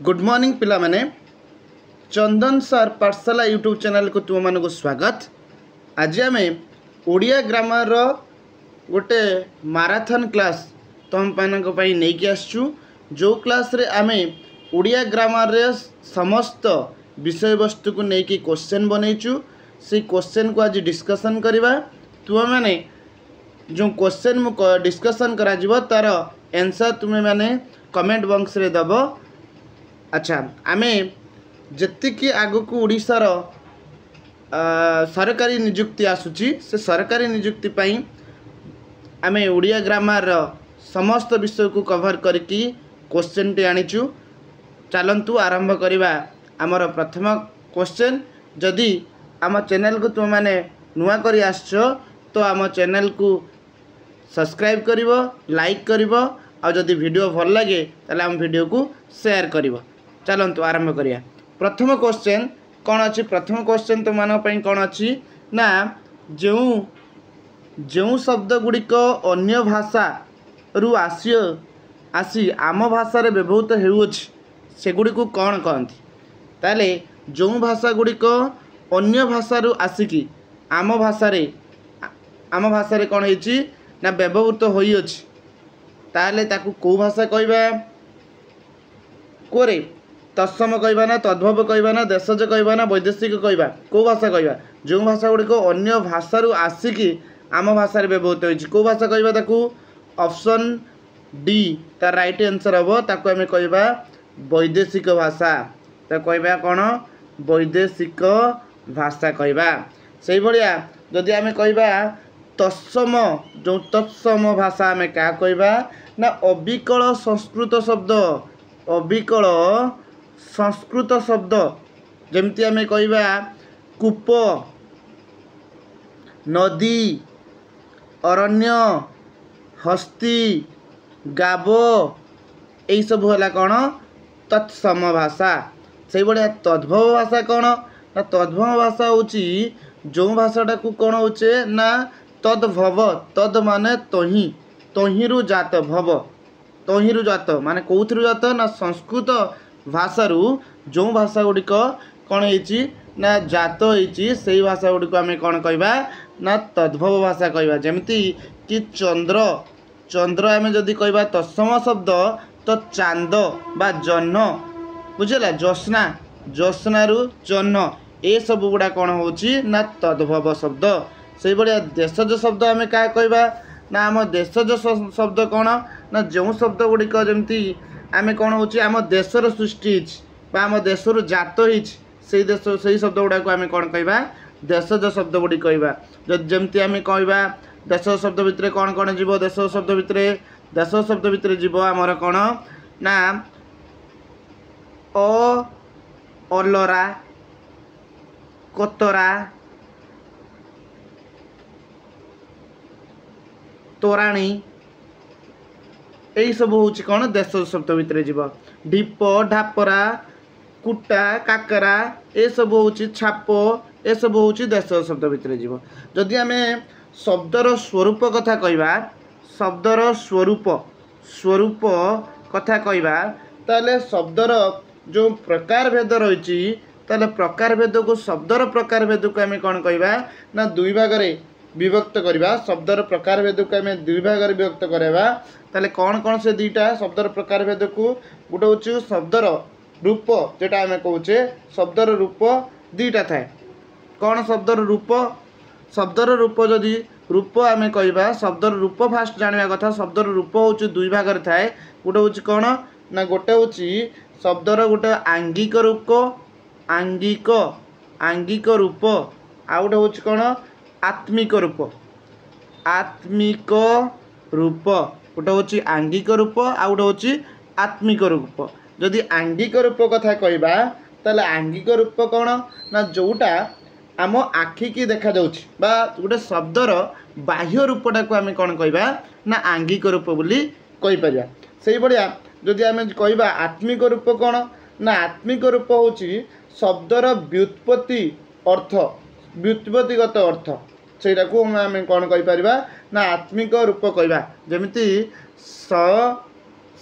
Good morning पिला माने चंदन sir पाठशाला यूट्यूब चैनल को तुम मानक स्वागत। आज आम ओडिया ग्रामर गोटे माराथन क्लास तुम मानक नहीं कि आसचु जो क्लास रे आम ओडिया ग्रामर रे समस्त विषय वस्तु को लेकिन क्वेश्चन बनईचु से क्वेश्चन को आज डिस्कशन करवा। तुम माने जो क्वेश्चन डिस्कशन करा तार आंसर तुम्हें माने कमेंट बॉक्स रे दब। अच्छा आमे जतिकी आगु को ओडिशार सरकारी नियुक्ति आसुची से सरकारी नियुक्ति पाई आमे ओडिया ग्रामर समस्त विषय को कवर करके क्वेश्चन टी आनीचु। चलंतु आरंभ करिबा आमर प्रथम क्वेश्चन। जदि आम चैनल को तुम माने नुआ करी आसछो तो आम चैनल को सब्सक्राइब करिवो, लाइक करिवो और जदि वीडियो भल लगे ताले आम वीडियो को शेयर करिवो। चलंतु आरंभ करिया। प्रथम क्वेश्चन कौन अच्छी? प्रथम क्वेश्चन तो मान कौन अच्छी ना जो जो शब्द गुड़िक अन्य भाषा रु आसी आम भाषा रे व्यवहृत हेउछि सेगुड़ी को कौन कहती? ताले जो भाषा गुड़िक अन्य भाषा रु आसिकी आम भाषा रे कौन होइछि ना व्यवहृत होई अछि ताले ताकू को भाषा कहबा? कोरे तत्सम कहबा ना तद्भव कहबा ना देशज कहबा ना वैदेशिक कहबा? को भाषा कहबा? जो भाषा गुड़िक अन्य भाषा रु आसिकी आम भाषा रे व्यवहृत होइछि को भाषा कहबा ताकू? ऑप्शन डी तार राइट आंसर हम ताकू आमे कहबा वैदेशिक भाषा। तो कहबा कौन? वैदेशिक भाषा कहबा। सेही भलिया जदि आमे कहबा तत्सम जो तत्सम भाषा आमे का कहबा ना अविकल संस्कृत शब्द, अविकल संस्कृत शब्द जमती आमे कहबा कूप, नदी, अरण्य, हस्ती, गाब यही सब है कौन? तत्सम भाषा। से भाया तद्भव भाषा कौन ना तद्भव भाषा होची जो भाषाटा को कौन होचे ना तद्भव। तद माने तही, तहिरु जात, भव तहिरु जात माने कौथिरु जात ना संस्कृत भाषारू जो भाषा गुड़िक कौन होइछि ना जात होइछि सेही भाषा गुड़िक आमे कौन कहबा ना तद्भव भाषा कहबा। जेमती कि चंद्र, चंद्र आमे जदि कहबा तत्सम शब्द तो चांद बा जह्न बुझला, ज्योत्स्ना, ज्योत्स्नारू जह्न ए सब गुड़ा कौन होछि ना तद्भव शब्द। से भाया देशज शब्द आमे क्या कहबा ना आम देशज शब्द कौन ना जो शब्द गुड़िक जमती आमे कौन होछि आम देशर सृष्टि बा आम देशर जात से देश से शब्द गुड़ा को आमे कौन कहबा? देशज शब्द गुड़ी कहबा। जमती आमे कहबा देश शब्द भितर कौन कौन जीव? देश शब्द भितर, देश शब्द भितर जीव आमर कौन ना अलरा, कोतरा, तोराणी यही सब हूँ कौन? देश शब्द भितर जीव। ढीप, ढापरा, कुटा, काकरा ये सब हूँ छाप ये सब हूँ देश शब्द भितर जीव। जदि आमे शब्दर स्वरूप कथा कहबा, शब्दर स्वरूप स्वरूप कथा कहबा ताले शब्दर जो प्रकार भेद रही ताले प्रकार भेद को शब्दर प्रकार भेद को आमे कौन कहबा ना दुई भाग रे विभक्त करवा। शब्दर प्रकार भेद को आम दुई भाग विभक्त करवा ताले कौन कौन से दुईटा शब्दर प्रकार भेद को? गोटे हूँ शब्दर रूप जोटा आम कहे शब्दर रूप दुईटा थाए। कौन शब्दर रूप? शब्दर रूप जदि रूप आम कहवा शब्दर रूप फास्ट जाना कथा। शब्दर रूप हूँ दुई भाग थाए। गोटे हूँ कौन ना गोटे हूँ शब्दर गोटे आंगिक रूप, आंगिक आंगिक रूप आ गोटे हूँ कौन आत्मिक रूप, आत्मिक रूप गोटे हूँ आंगिक रूप आ गोटे हूँ आत्मिक रूप। जदि आंगिक रूप कथा कहबा ताले आंगिक रूप कौन ना जोटा आम आखि की देखा जाउछि बा गोटे शब्दर बाह्य रूपटा को आम कौन कहबा ना आंगिक रूप बोली कहि परिया। सेही भलिया जदि आम कहबा आत्मिक रूप कौन ना आत्मिक रूप होछि शब्दर व्युत्पत्ति अर्थ, व्युत्पत्तिगत अर्थ सेटा को आम कौन कहि परिबा ना आत्मिक रूप कहबा। जेमिति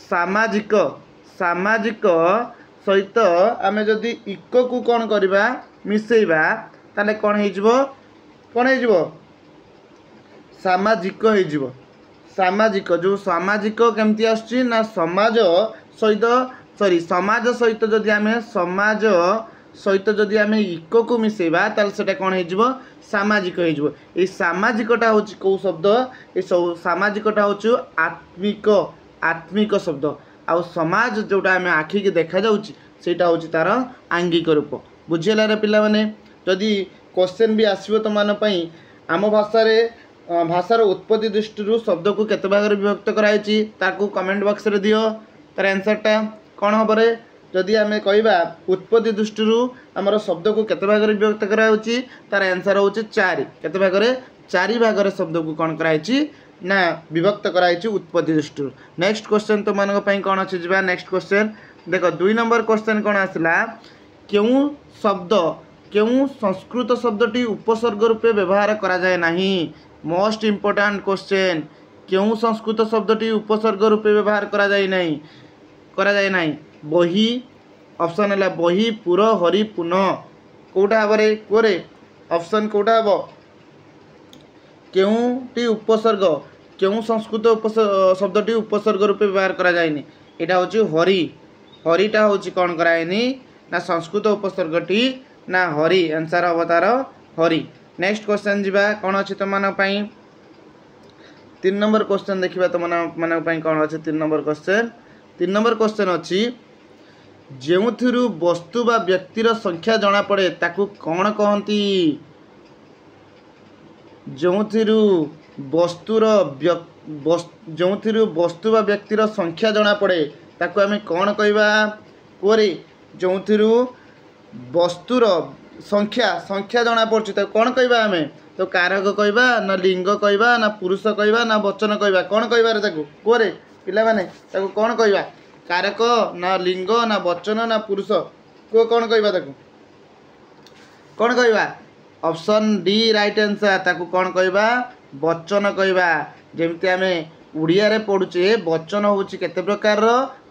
सामाजिक, सामाजिक सहित आमे जदि इको को कौन करवा मिसेइबा ताले कौन हो सामाजिक हो सामाजिक जो सामाजिक केमती आसुची ना समाज सहित सॉरी समाज सहित जदि आमे समाज सहित जदि आमे इको को मिसेइबा ताले सेटा कौन हो सामाजिक हो सामाजिकटा हूँ कौ शब्द ये सामाजिकटा हूँ आत्मिक आत्मिक शब्द आउ समाज जोटा आम आखि की देखा जाटा हूँ तार आंगिक रूप बुझीगला रे पिला माने जदि क्वेश्चन भी आसो तुम आम भाषार उत्पत्ति दृष्टि शब्द को केते भाग विभक्त कराई कमेंट बॉक्स रे दियो तार आंसरटा कौन हम रे जदि आम कहवा उत्पत्ति दृष्टि आमर शब्द को केते भाग विभक्त कराई तार आंसर हूँ 4 केते भाग 4 भाग शब्द को कौन कराई ना विभक्त कराई उत्पत्ति दृष्टि। नेक्स्ट क्वेश्चन तुम कौन अच्छी जा नेक्स्ट क्वेश्चन देख 2 नंबर क्वेश्चन कौन आसला क्यों शब्द क्यों संस्कृत शब्दटी उपसर्ग रूपे व्यवहार करा जाए नहीं मोस्ट इम्पोर्टेंट क्वेश्चन क्यों संस्कृत शब्दटी उपसर्ग रूपे व्यवहार करा जाए नहीं बही ऑप्शन है बही पुर हरि पुनः कौटा हम रे कोरे ऑप्शन कौटा हम क्योंटी उपसर्ग क्यों संस्कृत शब्दटी उपसर्ग रूपे व्यवहार करा जाए यहाँ हूँ हरि हरिटा हूँ कौन कराएनी ना संस्कृत उपसर्गटी ना हरि आंसर हम तार हरि। नेक्स्ट क्वेश्चन जीवा कौन अच्छी तुम 3 नंबर क्वेश्चन देखा तुम कौन अच्छे 3 नंबर क्वेश्चन अच्छी जो वस्तु बा व्यक्तिर संख्या जना पड़े ताकू कौन कहती जो वस्तुर जो वस्तु बा व्यक्तिर संख्या जना पड़े ताकू आम कौन कहवा कोरे जो वस्तुर संख्या जना पड़ी तो कौन कहवा आम तो कारक कहवा ना लिंग कहवा ना पुरुष कहवा ना वचन कहवा कौन कहवा रे ताकू कोरे पिला माने ताकू कौन कहवा कारक ना लिंग ना वचन ना पुरुष को कौन कहवा ताकू कौन कहवा ऑप्शन डी राइट आंसर ताकू कौन कहवा वचन कहवा जेमती आम उड़िया रे पढ़ुचे वचन हूँ केते प्रकार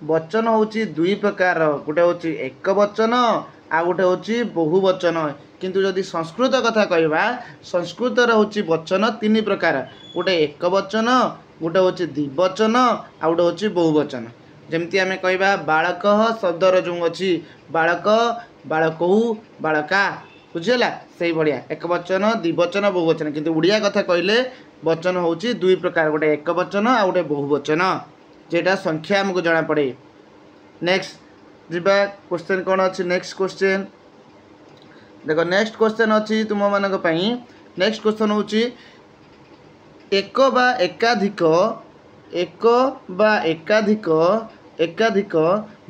वचन हूँ 2 प्रकार गोटे हूँ एक वचन आ गोटे हूँ बहुवचन किंतु जदि संस्कृत कथा कहवा संस्कृत हूँ वचन 3 प्रकार गोटे एक वचन गोटे हूँ द्विवचन आ गोटे हूँ बहुवचन जमती आम कहवा बालक शब्दर जो अच्छी बालक बालकहू बालका बुझीगला से भाया एक वचन द्विवचन बहुवचन किंतु उड़िया कथा कहले वचन हूँ 2 प्रकार गोटे एक वचन आ गोटे बहुवचन जेटा संख्या आमको जना पड़े। नेक्स्ट जीवा क्वेश्चन कौन अच्छी नेक्स्ट क्वेश्चन देखो नेक्स्ट क्वेश्चन अच्छी तुम मान नेक्स्ट क्वेश्चन हूँ एक बा एकाधिक एकाधिक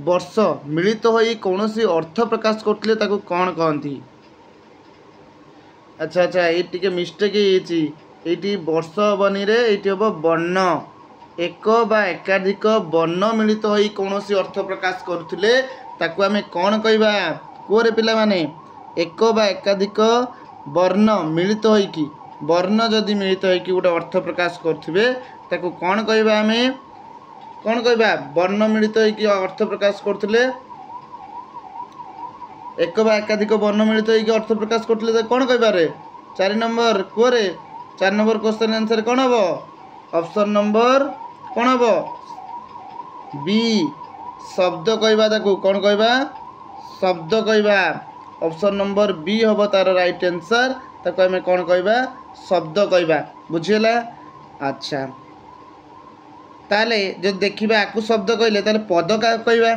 वर्ष मिलित होई कौनसी अर्थ प्रकाश करथिले ताको कौन कहती अच्छा अच्छा ये मिस्टेक ये वर्ष बनी रे ये हम वर्ण एक बा एकाधिक वर्ण मिलित होई कौनसी अर्थ प्रकाश करुथिले ताको आमे कौन कहबा कोरे पिला माने एक बा एकाधिक वर्ण मिलित होई कि वर्ण जदि मिलित होई कि गोटे अर्थ प्रकाश करथिबे ताको कौन कहबा आमे कौन कहबा वर्ण मिलित होई कि अर्थ प्रकाश करथिले एक बा एकाधिक वर्ण मिलित होई कि अर्थ प्रकाश करथिले तो कौन कहबा रे 4 नंबर कोरे 4 नंबर क्वेश्चन आंसर कौन हम ऑप्शन नंबर कौन हम बी शब्द कहबा ताको कौन कहबा शब्द कहबा ऑप्शन नंबर बी हम तार राइट आंसर ताको आमे कौन कहबा शब्द कहबा बुझीगला। अच्छा ताले जो देखिबा आकु शब्द कहले ताले पद का कहबा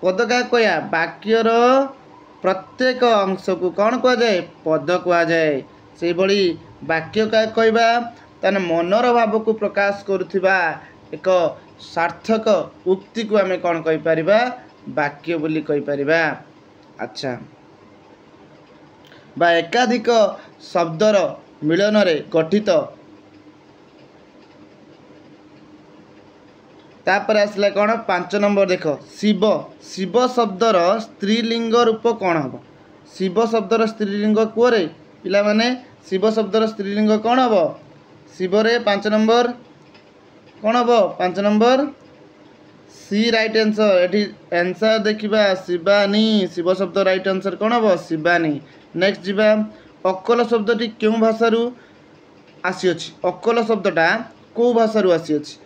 पद क्या कह वाक्यर प्रत्येक अंश को कौन कह जाए पद कह जाए से भली वाक्य क्या कहबा ताने मनर भाव को प्रकाश करुथिबा एक सार्थक उक्ति को आमे कौन कहि परिबा वाक्य बोली कहि परिबा। अच्छा बा एकाधिक शब्दर मिलन रे गठित तापर आसला कौन 5 नंबर देख शिव शिव शब्दर स्त्रीलिंग रूप कौन हम शिव शब्दर स्त्रीलिंग कुरे पिला माने शिव शब्दर स्त्रीलिंग कौन हम शिव रे 5 नंबर कौन हम 5 नंबर सी राइट आंसर। एठी आंसर देखिबा शिवानी, शिव शब्द राइट आंसर कौन हम शिवानी। नेक्स्ट जीवा अक्कल शब्दटी क्यों भाषारू आसी अछि। अक्कल शब्दटा को भाषारू आसी अछि।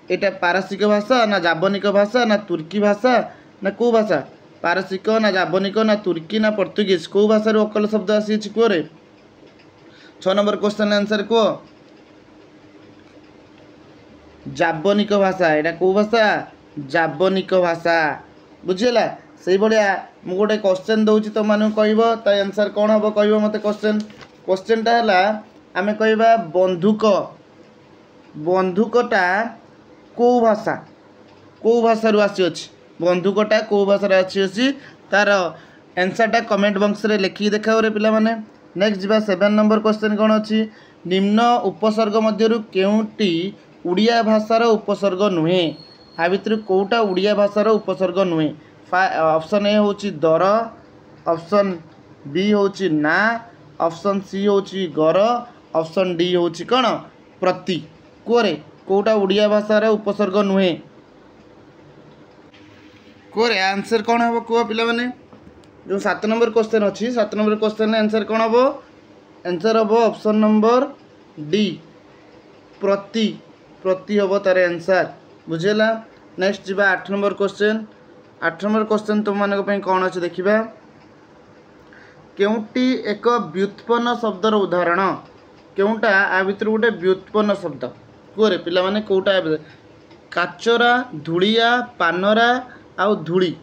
एटा पारसिक भाषा ना जाबनिक भाषा ना तुर्की भाषा ना को भाषा। पारसिक ना जाबनिक ना तुर्की ना पोर्तुगीज को भाषारू अक्कल शब्द आसी अछि को रे। 6 नंबर क्वेश्चन आंसर को जाबनिक भाषा। एटा को भाषा जाबनिक भाषा बुझिला। से भलिया मु गोटे क्वेश्चन दउची तो मानु कहबो त आंसर कोन हबो कहबो मते क्वेश्चन टा हला आमे कहबा बंधुक। बंधुकटा को भाषा को भाषारू आसी अछि। बंधुकटा को भाषारू आसी अछि तार आंसरटा कमेंट बॉक्स रे लिखि देखाओ रे पिला माने। नेक्स्ट जीवा 7 नंबर क्वेश्चन कोन अछि। निम्न उपसर्ग मध्यरु केउटी उड़िया भाषार उपसर्ग नुहे। आ भितर कोटा उड़िया भाषार उपसर्ग नुहे। ऑप्शन ए होची दर, ऑप्शन बी होची ना, ऑप्शन सी होची गर, ऑप्शन डी होची कोन प्रति। कोरे कोटा उड़िया भाषार उपसर्ग नुहे कोरे आंसर कौन हम कह पिला माने। जो 7 नंबर क्वेश्चन अच्छी 7 नंबर क्वेश्चन आंसर कौन हम आंसर हम ऑप्शन नंबर डी प्रति। प्रति हम तार आंसर बुझेला। नेक्स्ट जीवा 8 नंबर क्वेश्चन। 8 नंबर क्वेश्चन तुम मान कौन अच्छे देखा। केउटी एक व्युत्पन्न शब्दर उदाहरण। केउटा आ भितर गोटे व्युत्पन्न शब्द कोरे पिला माने कोटा काचरा धूलिया पानरा आउ धूली।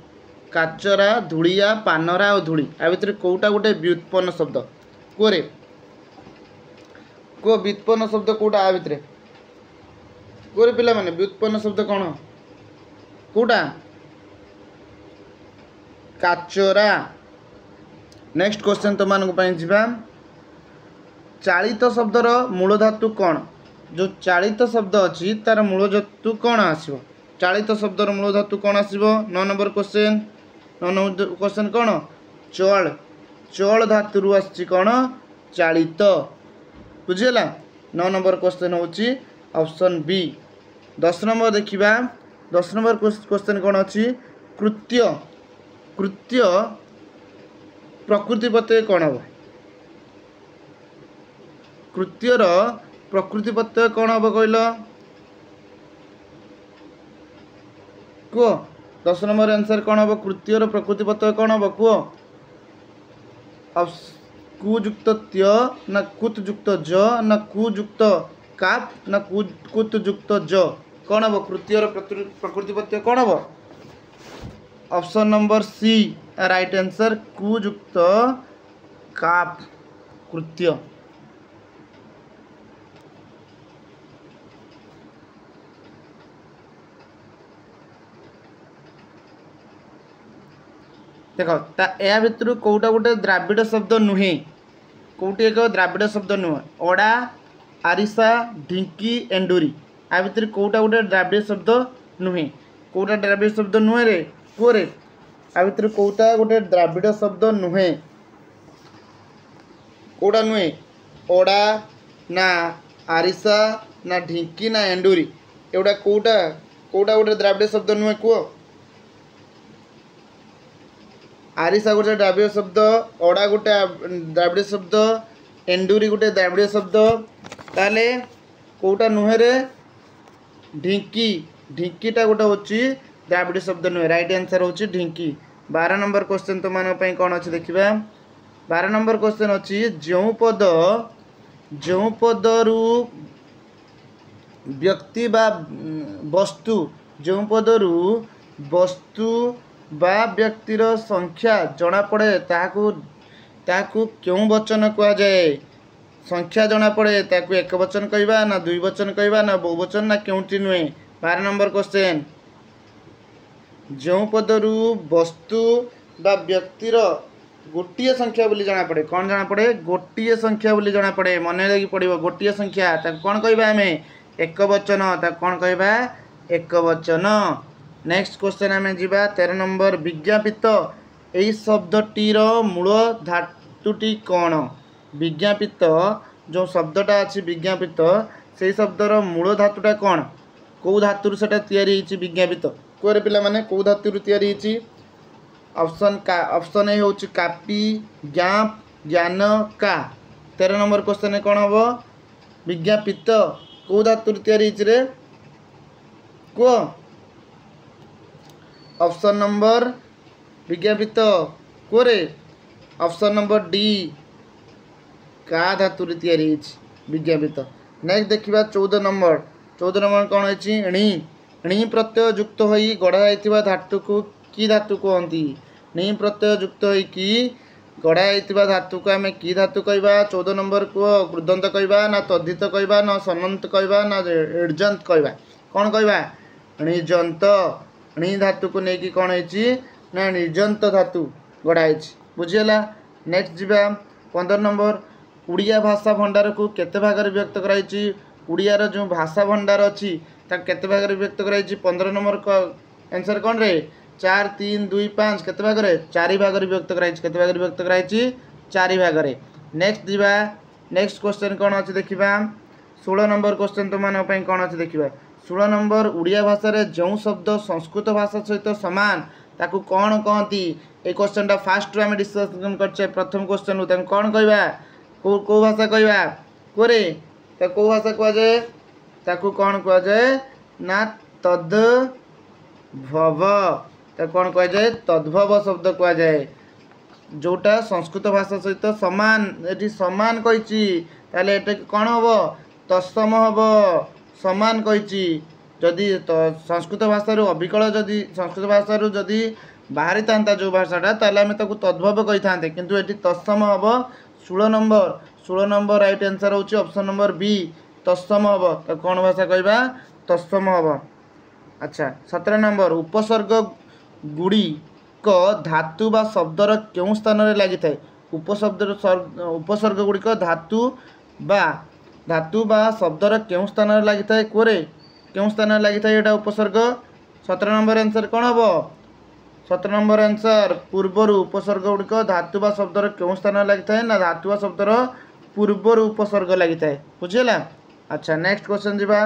काचरा धूलिया पानरा आउ धूली आ भितर कोटा गोटे व्युत्पन्न शब्द कोरे को व्युत्पन्न शब्द कोटा आ भितर कोरे पिला माने व्युत्पन्न शब्द कौन कोटा काचरा। नेक्स्ट क्वेश्चन तो मान जीवा चालित शब्दर मूल धातु कौन। जो चालित शब्द अच्छी तार मूल धातु कौन आसो। चालित शब्दर मूल धातु कौन आसो। 9 नंबर क्वेश्चन। 9 नंबर क्वेश्चन कौन चल। चल धातु आसी कौन चालित बुझीगला। 9 नंबर क्वेश्चन होची ऑप्शन बी। 10 नंबर देखिबा 10 नंबर क्वेश्चन कौन अच्छी कृत्य। कृत्य प्रकृति प्रत्यय कौन हम। कृत्यर प्रकृति प्रत्यय कौन हम कहल कह। 10 नंबर आंसर कौन हम कृत्यर प्रकृति प्रत्यय कौन हम कह। कुयुक्त त्य ना कुतयुक्त ज ना कुयुक्त काप ना कुतयुक्त ज कौन हम कृत्यर प्रकृति प्रत्यय कौन हम। Option number C right answer कुयुक्त काप कृत्य। देख या भितर कौटा गोटे द्राविड़ शब्द नुहे। कौटी एक द्राविड़ शब्द नुह ओडा आरिसा ढिंकी एंडुरी आ भितर कौटा गोटे द्राविड़ शब्द नुहे। कौटा द्राविड़ शब्द नुहे रे कुरे आ भितर कौटा गोटे द्राविड़ शब्द नुहे। कौटा नुहे ओडा ना आरिसा ना ढिंकी ना एंडुरी एवटा कौटा कौटा गोटे द्राविड़ शब्द नुहे कह। आरिसा गोटे द्राविड़ शब्द ओडा गोटे द्राविड़ शब्द एंडुरी गोटे द्राविड़ शब्द ताले कौटा नुहे रे ढिंकी। ढिंकीटा गोटे होची द्राविड़ शब्द नुहे। राइट आंसर होची ढिंकी। 12 नंबर क्वेश्चन तो मान कौन अच्छे देखा। 12 नंबर क्वेश्चन अच्छी जो पदरु व्यक्ति बा वस्तु जो पदरु वस्तु बा व्यक्तिर संख्या जना पड़े ताकू क्यों वचन कह जाए। संख्या जना पड़े ताकू एक वचन कहवा ना दुई वचन कहवा ना बहुवचन ना क्योंटी नुहे। 12 नंबर क्वेश्चन जो पदरु वस्तु बा व्यक्तिर गोटे संख्या बोली जना पड़े कौन जना पड़े गोटे संख्या बोली जना पड़े। मन लगी पड़ो गोटे संख्या ताकू कौन कहवा आम एक वचन ताकू कौन कहवा एक वचन। नेक्स्ट क्वेश्चन आम जीवा 13 नंबर विज्ञापित यही शब्दटीर मूल धातुटी कौन। विज्ञापित जो शब्दटा अच्छी विज्ञापित से शब्दर मूल धातुटा कौन कौ धातु से विज्ञापित कोरे पिला माने को धातु तैयारी होची ऑप्शन ए होची कापी ज्ञाप ज्ञान का 13 नंबर क्वेश्चन कौन हम विज्ञापित को धातु तैयारी रे को ऑप्शन नंबर विज्ञापित कोरे ऑप्शन नंबर डी का धातु तैयारी विज्ञापित। नेक्स्ट देखिबा 14 नंबर कौन है णी प्रत्यय युक्त होई गढ़ा जाइतिबा धातु को की धातु कहती नी प्रत्यय युक्त होइकी गढ़ा जाइतिबा धातु को आमे की धातु कहबा 14 नंबर को कृदंत कहबा ना तद्धित कहबा ना सनंत कहबा ना ऋजंत कहबा कौन कहबा ऋजंत णी धातु को नेकी कौन है ना ऋजंत धातु गढ़ा बुझीगला। नेक्स्ट जीवा 15 नंबर उड़िया भाषा भंडार को केते भाग रे व्यक्त कराइछि उड़ियार जो भाषा भंडार अच्छी केते भाग रे व्यक्त कराइछि 15 नंबर का आंसर कौन रे 4 3 2 5 केते भाग रे 4 भाग रे व्यक्त कराइछि केते भाग रे व्यक्त कराइछि 4 भाग रे। नेक्स्ट जीवा नेक्स्ट क्वेश्चन कौन अछि देखिबा 16 नंबर क्वेश्चन तो माने पई कौन अछि देखिबा 16 नंबर उड़िया भाषा रे जो शब्द संस्कृत भाषा सहित समान ताकू कौन कहती ए क्वेश्चन टा फास्ट रो हम डिस्कशन करछे प्रथम क्वेश्चन उ कौन कहबा को भाषा कहबा कोरे तो को भाषा कह जाए ताकू कौन कह जाए ना तद्भव तो कौन कह जाए तद्भव शब्द कह जाए जोटा संस्कृत भाषा सहित समान ये समान कही ताले एटा कौन हम तत्सम हम समान कही जदि तो संस्कृत भाषा अविकल जदि संस्कृत भाषा जदि बाहरी था जो भाषाटा ताले आम तद्भव कही था किंतु ये तत्सम हम 16 नंबर राइट आंसर होची ऑप्शन नंबर बी तत्सम हम तो कौन भाषा कहबा तत्सम हम। अच्छा 17 नंबर उपसर्ग गुड़ी को धातु बा शब्दर क्यों स्थान रे लागि थाए उपसर्ग गुड़ी को धातु बा शब्दर क्यों स्थान रे लागि थाए कोरे क्यों स्थान रे लागि थाए एटा उपसर्ग 17 नंबर आंसर कौन हम 17 नंबर आंसर पूर्वर उपसर्ग गुड़िक धातु बा शब्दर क्यों स्थान लगी था ना धातु बा शब्दर पूर्वर उपसर्ग लगी था बुझेगा। अच्छा नेक्स्ट क्वेश्चन जीवा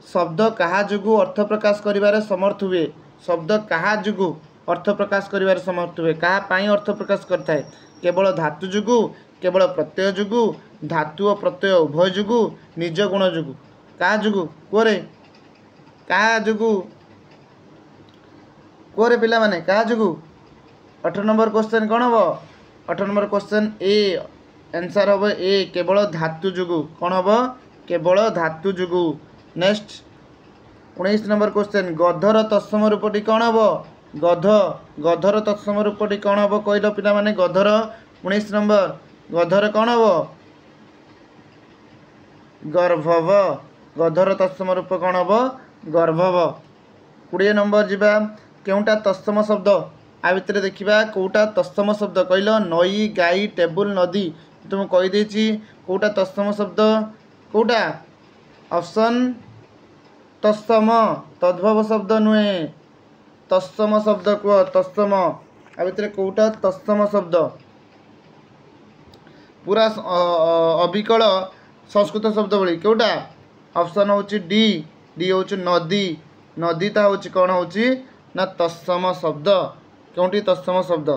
शब्द कहा जुगु अर्थ प्रकाश करिवारे समर्थ हुए शब्द कहा जुगु अर्थ प्रकाश करिवारे समर्थ हुए कहा पाई अर्थ प्रकाश करता है केवल धातु जुगु केवल प्रत्यय जुगु धातु और प्रत्यय उभय जुगु निज गुण जुगु कहा जुगु कोरे कहा जुगु कोरे पिला माने कहा जुगु 18 नंबर क्वेश्चन कौन हम 18 नंबर क्वेश्चन ए आंसर हम ए केवल धातु जुगु कौन हम केवल धातु जुगु। नेक्स्ट 19 नंबर क्वेश्चन गधर तत्सम रूपटी कौन हम गधर तत्सम रूपटी कौन हम कहल पिला माने गधर 19 नंबर गधर कौन हम गर्भव गधर तत्सम रूप कौन हम गर्भव। 20 नंबर जीवा केउटा तत्सम शब्द आ भितर देखिबा कोटा तत्सम शब्द कहल नई गाई टेबुल नदी तुम कही देछि कोटा तत्सम शब्द कोटा ऑप्शन तत्सम तद्भव शब्द नुहे तत्सम शब्द को तत्सम आ भितर कोटा तत्सम शब्द पूरा अविकल संस्कृत शब्द बड़ी कोटा ऑप्शन होची डी डी होची नदी नदी ता होची कौन होची ना तत्सम शब्द क्योंटी तत्सम शब्द।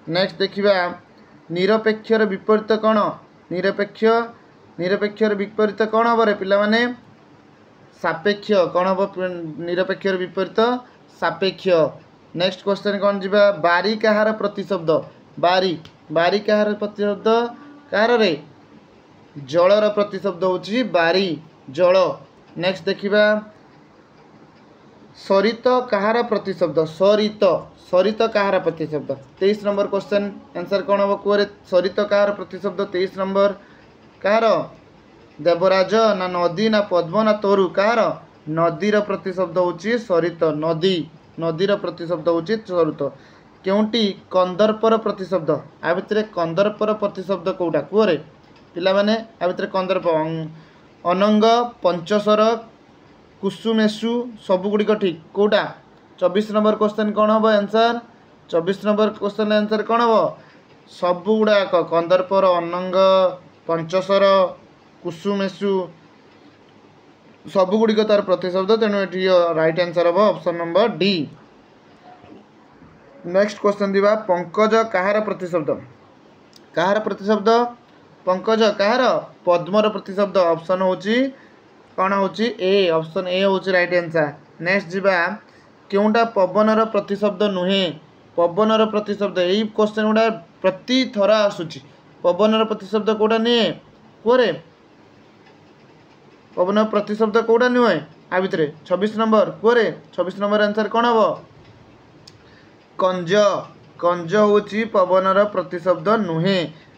नेक्स्ट देखिबा निरपेक्षर विपरीत कौन निरपेक्षर विपरीत कौन हम रे पिला माने सापेक्ष कौन हम निरपेक्षर विपरीत सापेक्ष। नेक्स्ट क्वेश्चन कौन जीवा बारी कहार प्रतिशब्द बारी कहार प्रतिशब्द कहार रे जलर प्रतिशब्द होची बारी जल। नेक्स्ट देखिबा सरित कहार प्रतिशब्द सरित कहार प्रतिशब्द 23 नंबर क्वेश्चन आंसर कौन हम कुरे सरित कहार प्रतिशब्द 23 नंबर कहार देवराज ना नदी ना पद्म ना तरु कहार नदीर प्रतिशब्द होची सरित नदीर प्रतिशब्द होची सरित। क्योंटी कंदर्पर प्रतिशब्द आ भितर कंदर्पर प्रतिशब्द कोटा कुरे पिला माने आ भितर कंदर्प अनंग पंचस्वर कुसुमेशु सबुगुड़िक ठीक कोटा 24 नंबर क्वेश्चन कौन हम आंसर 24 नंबर क्वेश्चन आंसर कौन हम सबुगुड़ाक कंदर्पर अनंग पंचस्वर कुसुमेशु सबुगुड़िक तार प्रतिशब्द तेणु ये राइट आंसर हम option number D. Next question दिवा पंकज कहार प्रतिशब्द कहार प्रतिशब्द पंकज कहार पद्मर प्रतिशब्द ऑप्शन होची कौन होची ए ऑप्शन ए होची राइट आंसर। नेक्स्ट जीवा केउंटा पवनर प्रतिशब्द नुहे पवनर प्रतिशब्द यही क्वेश्चन गुड़ा प्रति थर आसूची पवनर प्रतिशब्द कौटा निए कुरे पवन प्रतिशब्द कौटा नुहे आ भितर 26 नंबर कुरे 26 नंबर आंसर कौन हम कंज कंज होची पवनर प्रतिशब्द नुहे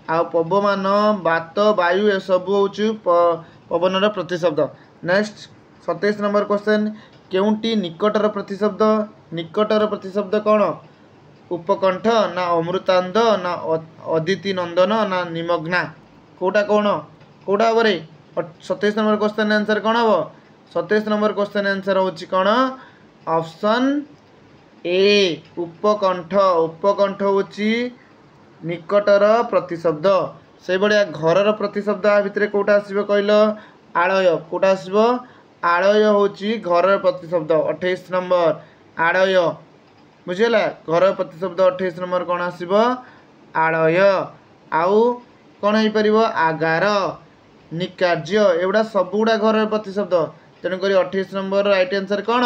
आ पवमान बात वायु ए सब होची पवनर प्रतिशब्द। नेक्स्ट 27 नंबर क्वेश्चन केउंटी निकटर प्रतिशब्द कौन उपकंठ ना अमृतांध ना अदिति नंदन ना निमग्ना कौटा कौन कौटा बरे 27 नंबर क्वेश्चन आंसर कौन हम 27 नंबर क्वेश्चन आंसर होची कौन ऑप्शन ए उपकंठ उपकंठ होची निकटर प्रतिशब्द। से भाया घरर प्रतिशब्द आ भितर कौटा आसब कहल आलय कौटा आसब आलय होची घरर प्रतिशब्द 28 नंबर आलय बुझीगला घर प्रतिशब्द 28 नंबर कौन आसब आलय आउ कौन हो पार आगार निकार्य एगुड़ा सबुगुड़ा घर प्रतिशब्द तेणुक 28 नंबर राइट आंसर कौन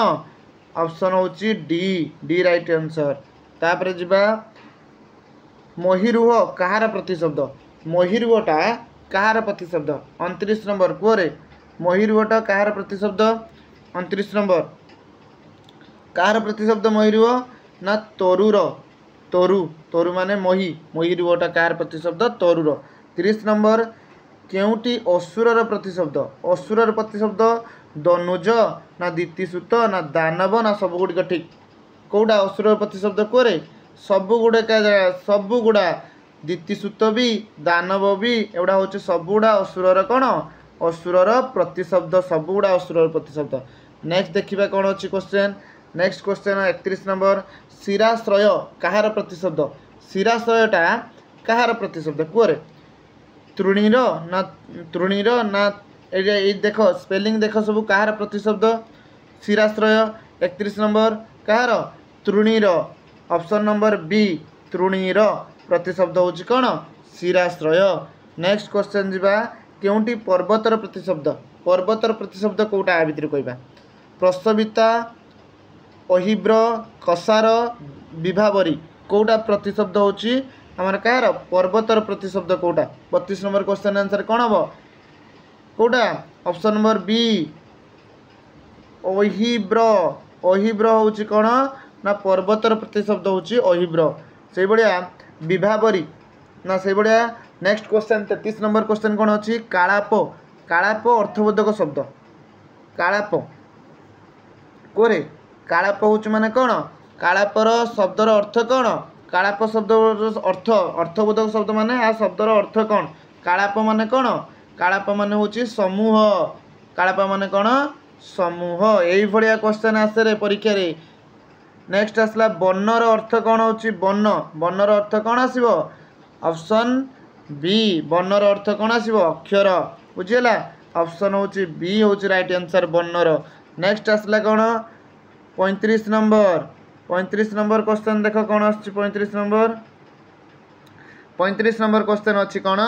ऑप्शन होची डी डी राइट आंसर। तापर जीवा महिरुह कहार प्रतिशब्द महिरुहटा कहार प्रतिशब्द 29 नंबर कुरे महिरुहटा कहार प्रतिशब्द 29 नंबर कहार प्रतिशब्द महिरुह ना तरुर तरु तरु माने मही महिरुहटा कहार प्रतिशब्द तरुर। 30 नंबर केउटी असुरर प्रतिशब्द दनुज ना दितिसुत ना दानव ना सबुगुड़िक ठीक कौटा असुरर प्रतिशब्द कुरे सबुगुड़ा दितिसुत भी दानव भी एगुड़ा हूँ सबुगुड़ा असुरर कौन असुरर प्रतिशब्द सबुगुड़ा असुरर प्रतिशब्द। नेक्स्ट देखिबा कौन अच्छी क्वेश्चन नेक्स्ट क्वेश्चन 31 नंबर शिराश्रय कहार प्रतिशब्द शिराश्रयटा कहार प्रतिशब्द कुरे तृणीर ना ये देख स्पेलिंग देख सब कहार प्रतिशब्द शिराश्रय 31 नंबर कहार तृणीर ऑप्शन नंबर बी तृणीर प्रतिशब्द होची कौन शिराश्रय। नेक्स्ट क्वेश्चन जीवा केउंटी पर्वतर प्रतिशब्द कौटा आ भितर कहबा प्रस्ताविता अहिब्र कसार विभावरी कौटा प्रतिशब्द होची आमर कहार पर्वतर प्रतिशब्द कौटा 32 नंबर क्वेश्चन आंसर कौन हम कौटा ऑप्शन नंबर बी अहिब्र होची कौन ना पर्वतर प्रतिशब्द होची अहिब्र से भाया विभावरी ना से भाया। नेक्स्ट क्वेश्चन 33 नंबर क्वेश्चन कौन अच्छी कालाप कालाप अर्थबोधक शब्द कालाप कोरे कालाप होची माने कौन कालापर शब्दर अर्थ कौन कालाप शब्द अर्थ अर्थबोधक शब्द माने आ शब्दर अर्थ कौन कालाप माने कौन कालाप माने होची समूह कालाप माने कौन समूह यही भाया क्वेश्चन आसे परीक्षा रे। नेक्स्ट आसला वर्णर अर्थ कौन होची वर्णर अर्थ कौन आसीबो ऑप्शन बी वर्णर अर्थ कौन आसीबो अक्षर बुझीगला ऑप्शन होची बी होची राइट आंसर वर्णर। नेक्स्ट आसला कौन 35 नंबर क्वेश्चन देख कौन आछि 35 नंबर क्वेश्चन अच्छी कौन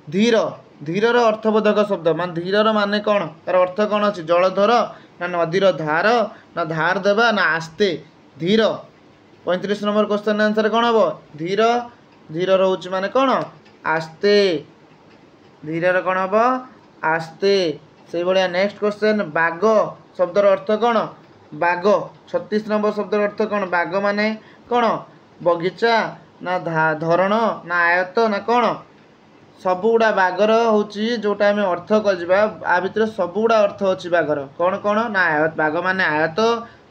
धीर धीरर अर्थबोधक शब्द मान धीरर माने कौन तार अर्थ कौन अच्छी जलधर ना नदीर धार ना धार देवा ना आस्ते धीर 35 नंबर क्वेश्चन आंसर कौन हम धीर धीरर होची माने कौन आस्ते धीरर कौन हम आस्ते से भाया। नेक्स्ट क्वेश्चन बाघ शब्दर अर्थ कौन बाघ 36 नंबर शब्दर अर्थ कौन बाघ माने कौन बगीचा ना धरण ना आयत ना कौन सबुगुड़ा बाघर होची जोटा आम अर्थ करा आ भितर सबुगुड़ा अर्थ अच्छी बाघर कौन कौन ना आयत बाघ माने आयत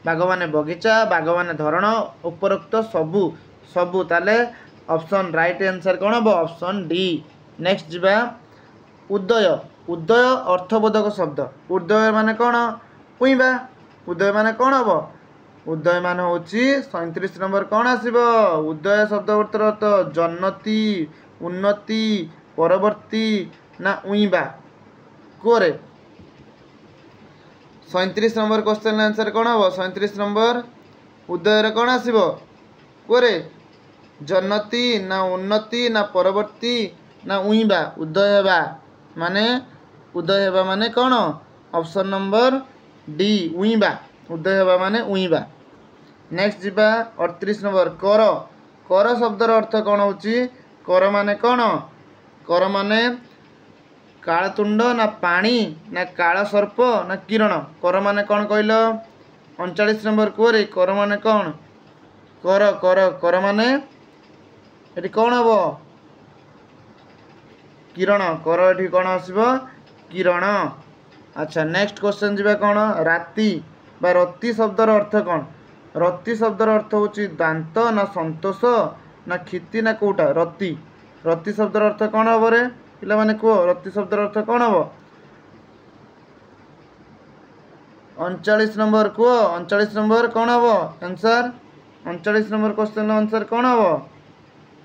बाघ माने बगीचा बाघ माने धरण उपरोक्त सबू सबू ताले ऑप्शन राइट आंसर कौन हम ऑप्शन डी। नेक्स्ट जीवा उदय उदय अर्थबोधक शब्द उदय माने कौन पुईबा उदय माने कौन हम उदय मान होची 37 नंबर कौन आसीबो उदय शब्द अर्थ जन्नति उन्नति परवर्ती ना उईबा कोरे 37 नंबर क्वेश्चन आंसर कौन हम 37 नंबर उदय कौन आसो कुरे जनती ना उन्नति ना परवर्ती ना उइबा उदय हेबा माने उदय हेबा माने कौन ऑप्शन नंबर डी उइबा उदय हेबा माने उइबा। नेक्स्ट जीवा 38 नंबर कर कर शब्दर अर्थ कौन होची कर माने कौन कर माने कालतुंड ना पानी ना काल सर्प ना किरण कर माने कौन कहल 39 नंबर कुरे कर माने कौन कर कर कर माने ये कौन हम किरण कर ये कौन आसब किरण। अच्छा नेक्स्ट क्वेश्चन जीवा कौन राति बा रति शब्दर अर्थ कौन रति शब्दर अर्थ होची दांत ना संतोष ना क्षिति ना कोटा रति रति शब्दर अर्थ कौन हम रे पिला माने को रति शब्दर अर्थ कौन हम 39 नंबर को 39 नंबर कौन हम आंसर 39 नंबर क्वेश्चन आंसर कौन हम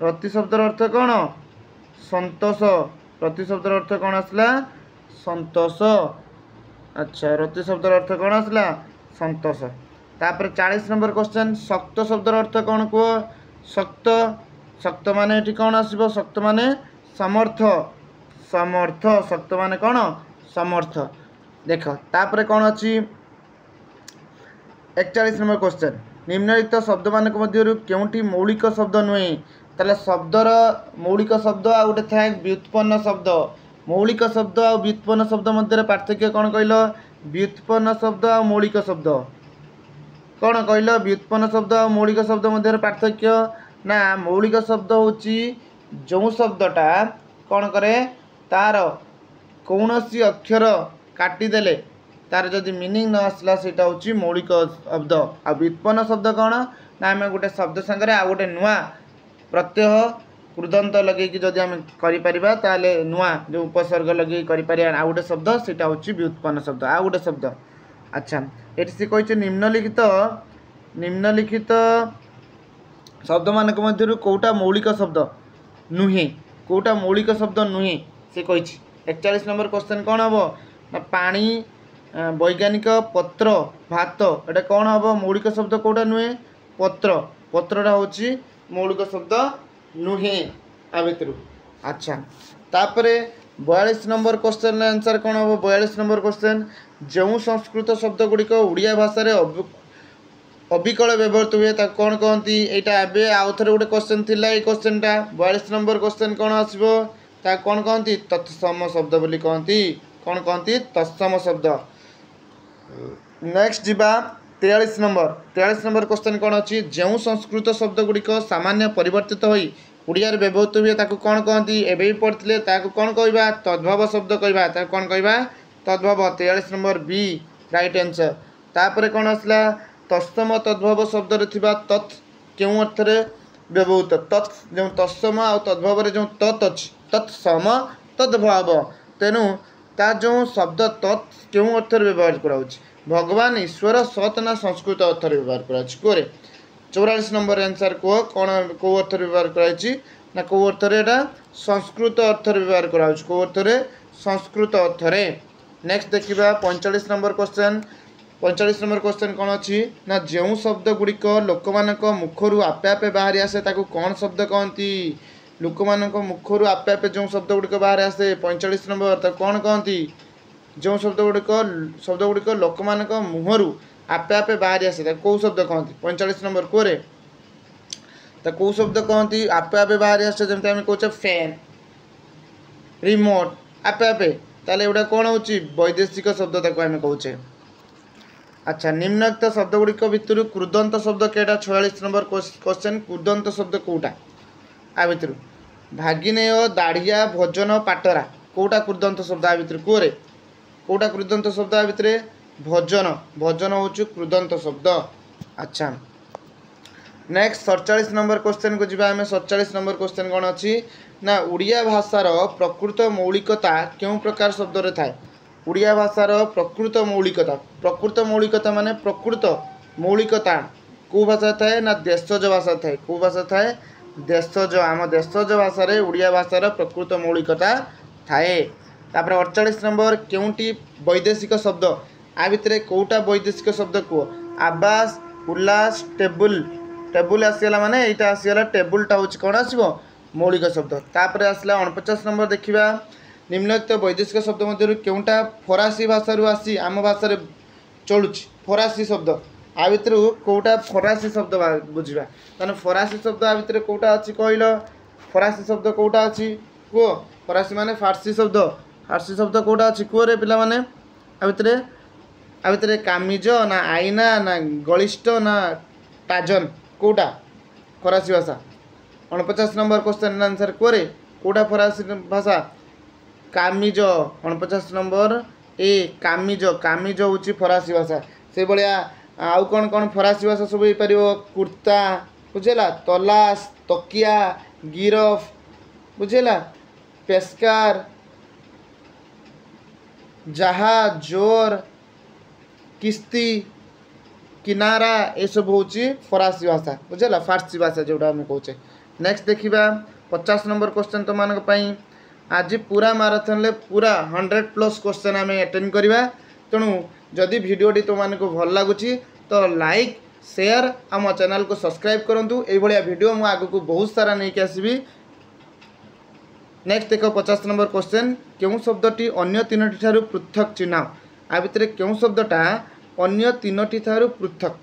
रति शब्दर अर्थ कौन संतोष रति शब्दर अर्थ कौन आसला संतोष। अच्छा रति शब्दर अर्थ कौन आसला संतोष। तापर 40 नंबर क्वेश्चन शक्त शब्दर अर्थ कौन कह शक्त शक्त माने ये कौन आसब शक्त माने समर्थ समर्थ शक्त माने कौन समर्थ देख तापर कौन अच्छी 41 नंबर क्वेश्चन निम्नलिखित शब्द मान केउटी मौलिक शब्द नुहे ताले शब्दर मौलिक शब्द आ गोटे थाए व्युत्पन्न शब्द मौलिक शब्द आ व्युत्पन्न शब्द मध्य पार्थक्य कौन कहल व्युत्पन्न शब्द आ मौलिक शब्द कौन कहल व्युत्पन्न शब्द आ मौलिक शब्द मध्य पार्थक्य ना मौलिक शब्द होची जो शब्दटा कौन करे तार कौन सी अक्षर काटिदेले तार जदि मीनिंग न आसला सेटा होची मौलिक शब्द आ व्युत्पन्न शब्द कौन ना आम गोटे शब्द संगे आ गोटे नुआ प्रत्यय कृदंत लगे जदि आम करें नुआ जो उपसर्ग लगे कर आ गोटे शब्द सेटा होची व्युत्पन्न शब्द आ गोटे शब्द। अच्छा ये सी कही निम्नलिखित शब्द मान मध्य कौटा मौलिक शब्द नुहे कौटा मौलिक शब्द नुहे से कही 41 नंबर क्वेश्चन कौन हम ना पानी वैज्ञानिक पत्र भात एटा कौन हम मौलिक शब्द कौटा नुहे पत्र पत्रटा होची मौलिक शब्द नुहे आ भितर। अच्छा तापरे 42 नंबर क्वेश्चन आंसर कौन हम 42 नंबर क्वेश्चन जो संस्कृत शब्द गुड़िक ओडिया भाषा रे अविकल व्यवहृत हुए ताको कौन कहती यहाँ एवं आउ थे गोटे क्वेश्चन थी ये क्वेश्चनटा 42 नंबर क्वेश्चन कौन आसो कौन कहती तत्सम शब्द बोली कहती कौन कहती तत्सम शब्द। नेक्स्ट जीवा 43 नंबर क्वेश्चन कौन अच्छी जो संस्कृत शब्द गुड़िक सामान्य परिवर्तित होई ओडिया व्यवहृत हुए ताको कौन कहती एवं भी पढ़ते ताको कौन कहवा तद्भव शब्द कहवा ताको कौन कहवा तद्भव 43 नंबर बी राइट आंसर। तापर कौन आसला तत्सम तद्भव शब्द थिबा तत् क्यों अर्थ व्यवहृत तत् जो तत्सम आ तद्भव जो तत् अच्छी तत्सम तद्भव तेणु ता जो शब्द तत् क्यों अर्थ व्यवहार कराऊँच भगवान ईश्वर सत ना संस्कृत अर्थ व्यवहार करे 44 नंबर आंसर कह कौन कौ अर्थ व्यवहार कराई ना कौ अर्थ संस्कृत अर्थ व्यवहार कराऊँच कौ अर्थ संस्कृत अर्थ। नेक्स्ट देखा 45 नंबर क्वेश्चन 45 नंबर क्वेश्चन कौन अच्छी ना जो शब्द गुड़िक लोक मान मुखर आपे आपे बाहरी आसे ताकू कौन शब्द कहती लोक मान मुखर आपे आपे जो शब्द गुड़िक बाहर आसे 45 नंबर ताकू कौन कहती जो शब्द गुड़िक लोक मान मुहर आपे आपे बाहरी आसे कौ शब्द कहती 45 नंबर कोरे कौ शब्द कहती आपे आपे बाहरी आसे जमी आम कहे फैन रिमोट आपे आपे ताले एटा कौन हो वैदेशिक शब्द ताको आम कहे। अच्छा निम्नलिखित शब्द गुड़िक भितर कृदंत शब्द केटा 46 नंबर क्वेश्चन कृदंत शब्द कौटा आ भितर भागिनेय दाढ़िया भोजन पाटरा कौटा कृदंत शब्द आ भितर कुरे कौटा कृदंत शब्द आ भितर भोजन भोजन हूँ कृदंत शब्द। अच्छा नेक्स्ट 47 नंबर क्वेश्चन को जी आम 47 नंबर क्वेश्चन कौन अच्छी ना उड़िया भाषार प्रकृत मौलिकता क्यों प्रकार शब्द रे थाए उड़िया भाषार प्रकृत मौलिकता माने प्रकृत मौलिकता कौ भाषा थाए ना देशज भाषा थाए कौ भाषा थाए देशज आम देशज भाषा रे उड़िया भाषार प्रकृत मौलिकता थाए। तापर 48 नंबर केउटी वैदेशिक शब्द आ भितर कोटा वैदेशिक शब्द कह आवास उल्लास टेबुल टेबुल आसीगला माने यहाँ आसीगला टेबुलटा हूँ कौन आसो मौलिक शब्द तापर आसला 49 नंबर देखा निम्नलिखित वैदेशिक शब्द मध्य केउटा फरासी भाषा आसी आम भाषा चलुची फरासी शब्द आ भितर कोटा फरासी शब्द बुझा ताने फरासी शब्द आ भितर कोटा अच्छी कहल फरासी शब्द कोटा अच्छी कह फरासी माने फारसी शब्द कोटा अच्छी कह रे पिला माने आ भितर कामिज ना आईना ना गलिष्ठ ना टाजन कोटा फरासी भाषा 49 नंबर क्वेश्चन आंसर कोरे कोटा फरासी भाषा कामिज 49 नंबर ए कामिज कामिज हूँ फरासी भाषा से भाया आउ कौन कौन फरासी भाषा सब हो पार कुर्ता बुझेला तलाश तकिया गिरफ बुझेला पेस्कार जहाज जोर किस्ती किनारा ये सब हूँ फरासी भाषा बुझेला फारसी भाषा जोटा आम कहे नेक्स्ट देखा 50 नंबर क्वेश्चन तो मान आज पूरा माराथन ले पूरा 100+ क्वेश्चन आम अटेंड करवा तेणु जदि भिडियोटी तुम मानक भल लगुच तो लाइक शेयर आम चैनल को सब्सक्राइब करूँ ये भिडियो मुझे आग को बहुत सारा नहीं आसबि नेक्स्ट देख 50 नंबर क्वेश्चन क्यों शब्दटी अन्य तीनोटी ठारू पृथक चिन्ह आ भितर क्यों शब्दटा अन्य तीनोटी ठारू पृथक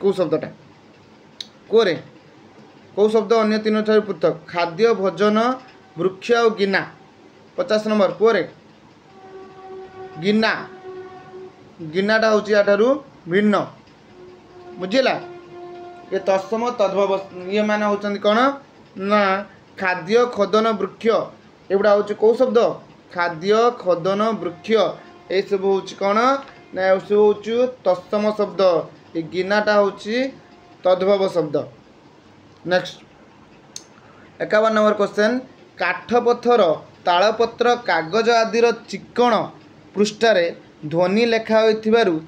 कौ शब्दटा कोरे कौ शब्द अन्य तीनोटी ठारू पृथक खाद्य भोजन वृक्ष और गिना 50 नंबर कोरे गिना गिनाटा हूँ या भिन्न बुझेगा ये तत्सम तद्भव ये माने होचंदी कौन ना खाद्य खोदन वृक्ष एगुड़ा हूँ कौ शब्द खाद्य खोदन वृक्ष ये सब हूँ कौन ना सब हूँ तत्सम शब्द ये गिनाटा हूँ तद्भव शब्द नेक्स्ट 51 नंबर क्वेश्चन काठ पथर तालपत्र कागज आदिर चिक्कण पृष्ठारे ध्वनि लेखा होइथिबारु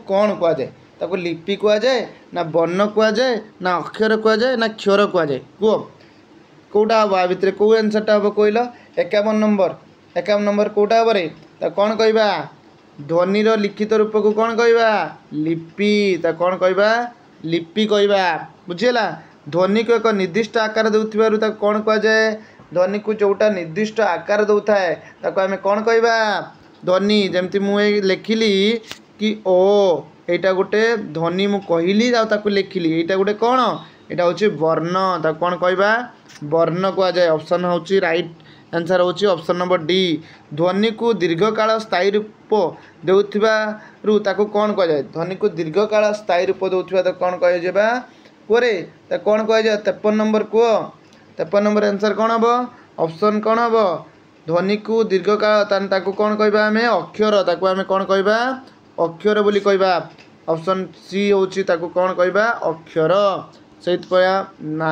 कौन कह जाए ताको लिपि कह जाए ना वर्ण कह जाए ना अक्षर कह जाए ना क्षर कह जाए कह कौटा हम आ भितर कौ आंसरटा हम कहल 51 नंबर कौटा हम रे कौन कहवा ध्वनिर लिखित रूप को कौन कहवा लिपि कौन कहवा लिपि कहवा बुझेला ध्वनि को एक निर्दिष्ट आकार देउथिबारु कौन कह जाए ध्वनि को जोटा निर्दिष्ट आकार दौता है ताको आमे कौन कहवा ध्वनि जमती मुझे लिखिली कि ओ एटा गोटे ध्वनि मु कहली ताको लिखिली एटा गोटे कौन यहाँ हूँ वर्ण ताको कौन कहवा वर्ण कह जाए ऑप्शन हूँ राइट आंसर हूँ ऑप्शन नंबर डी ध्वनि को दीर्घकाल स्थायी रूप देउथिबारु ताको कौन कह जाए ध्वनि को दीर्घकाल स्थायी रूप देउथिबा ताको कौन कह जाबा कोरे ता कौन कह जाए 53 नंबर को 53 नंबर आंसर कौन हम ऑप्शन कौन हम ध्वनि को दीर्घकाल ताको कौन कहवा आम अक्षर ताको आम कौन कहवा अक्षर बोली कहवा ऑप्शन सी होची ताको कौन कहवा अक्षर से ना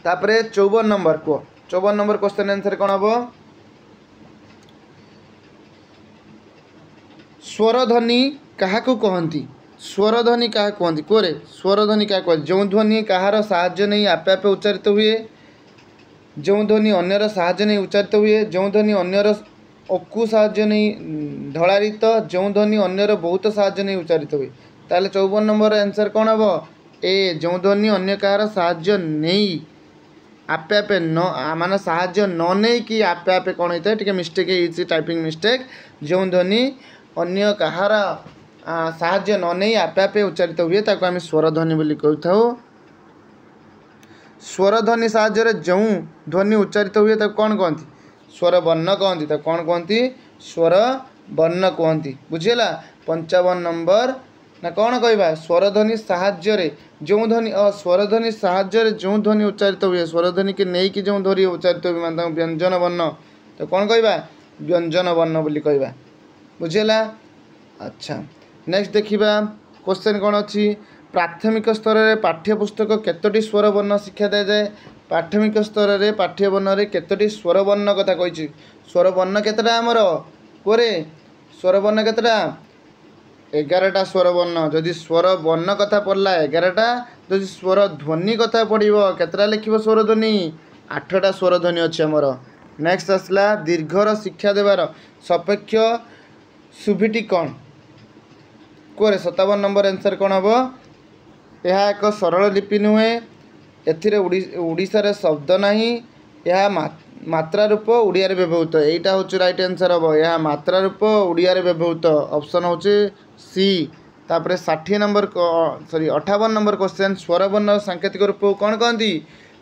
तापरे 54 नंबर को 54 नंबर क्वेश्चन आंसर कौन हम स्वरध्वनि क्या कहती स्वरध्वनि क्या कहती कोरे स्वरध्वनि क्या कहती जो ध्वनि कहार साहाय्य नहीं आपे आपे उच्चारित हुए जो ध्वनि अन्यर साहाय्य नहीं उच्चारित हुए जो ध्वनि अन्यर अकु साहाय्य नहीं ढलारित जो ध्वनि अन्यर बहुत साहाय्य नहीं उच्चारित हुए ताले 54 नंबर आंसर कौन हम ए जो ध्वनि अन्य कहार साहाय्य नहीं आपे आपे न मान साहाय्य न नहीं कि आपे आपे कौन होता है टे मिस्टेक है टाइपिंग मिस्टेक जो ध्वनि अन्य कहार साहाय्य न नहीं आपे आपे उच्चारित हुए ताको आम स्वरध्वनि बोली कहू स्वरध्वनि साहाय्य जो ध्वनि उच्चारित हुए ताको कौन कहती स्वर वर्ण कहती ताको कौन कहती स्वर वर्ण कहती बुझेला 55 नंबर ना कौन कहवा स्वरध्वनि साहाय्य जो ध्वनि स्वरध्वनि साहाय्य जो ध्वनि उच्चारित हुए स्वरध्वनि के नहीं कि जो ध्वनि उच्चारित हुए मान व्यंजन वर्ण तो कौन कहवा व्यंजन वर्ण बोली कहवा बुझेला अच्छा नेक्स्ट देखिबा क्वेश्चन कौन अच्छी प्राथमिक स्तर में पाठ्यपुस्तक केतोटी स्वर वर्ण शिक्षा दी जाए प्राथमिक स्तर में पाठ्यवर्ण में केतोटी स्वर वर्ण कथा कही स्वर वर्ण केतटा आमर कोरे स्वर वर्ण केतटा 11टा स्वर वर्ण जदि स्वर वर्ण कथा पढ़ला 11टा जदि स्वर ध्वनि कथा पढ़ो केतटा लिखिब स्वर ध्वनि 8टा स्वर ध्वनि अच्छी आमर नेक्स्ट आसला दीर्घर शिक्षा देवार सापेक्ष सुभिटी कौन कोरे 57 नंबर आंसर कौन हम यह एक सरल लिपि नुहे एथिरे ओडिशार शब्द नहीं यह मात्रा रूप ओडिया रे व्यवहृत एटा होची राइट आंसर हम यह मात्रा रूप ओडिया रे व्यवहृत ऑप्शन होची सी। तापरे 60 नंबर सॉरी 58 नंबर क्वेश्चन स्वरवर्ण सांकेतिक रूप को कौन कहती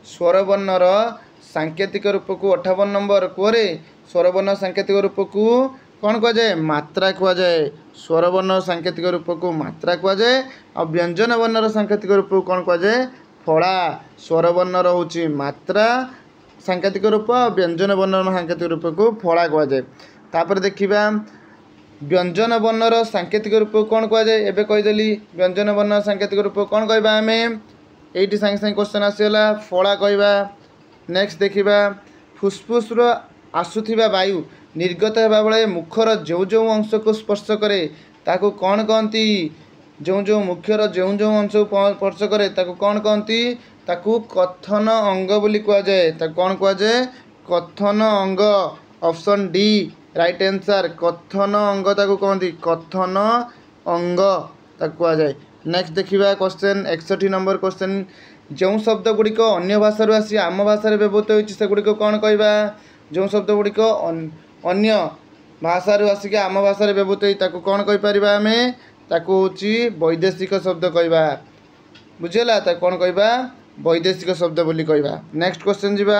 स्वरवर्णर सांकेतिक रूप को 58 नंबर कोरे स्वरवर्ण सांकेतिक रूप को कौन कह जाए मात्रा कह जाए स्वरवर्ण सांकेतिक रूप को मात्रा कह जाए और व्यंजन वर्णर सांकेतिक रूप को कौन कह जाए फड़ा स्वरवर्णर होची मात्रा सांकेतिक रूप व्यंजन वर्णर सांकेतिक रूप को फड़ा कह जाए। तापर देखिबा व्यंजन वर्णर सांकेतिक रूप कौन कह जाए एबे कहीदेली व्यंजन वर्ण सांकेतिक रूप कौन कहबा आमे एटी सांगे सांगे क्वेश्चन आसीगला फड़ा कहबा। नेक्स्ट देखिबा फुसफुस रो आसुथिबा वायु निर्गत हेबा बेले मुखर जो जो अंश को स्पर्श करे ताको कौन कहती जो जो मुखर जो जो अंश को स्पर्श करे ताको कौन कहती ताको कथन अंग बोली कह जाए ताको कौन कह जाए कथन अंग ऑप्शन डी राइट आंसर कथन अंग ताको कहती कथन अंग ताको कह जाए। नेक्स्ट देखिबा क्वेश्चन 61 नंबर क्वेश्चन जो शब्द गुड़िक अन्य भाषा आसी आम भाषा व्यवहृत होती से गुड़िक कौन कहबा जो शब्द गुड़िक अन्य भाषा आसिक आम भाषा व्यवहृत होती ताको कौन कहि परिबा आमे ताको होची वैदेशिक शब्द कहबा बुझेला ताको कौन कहबा वैदेशिक शब्द बोली कहबा। नेक्स्ट क्वेश्चन जिबा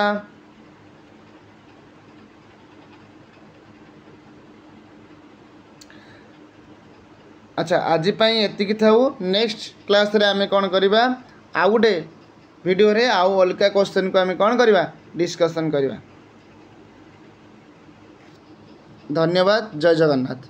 अच्छा आज एतिकी थाऊ नेक्स्ट क्लास रे आमे कौन करबा आउ गोटे वीडियो रे आउ अलका क्वेश्चन को आमे कौन करबा डिस्कशन करबा। धन्यवाद जय जगन्नाथ।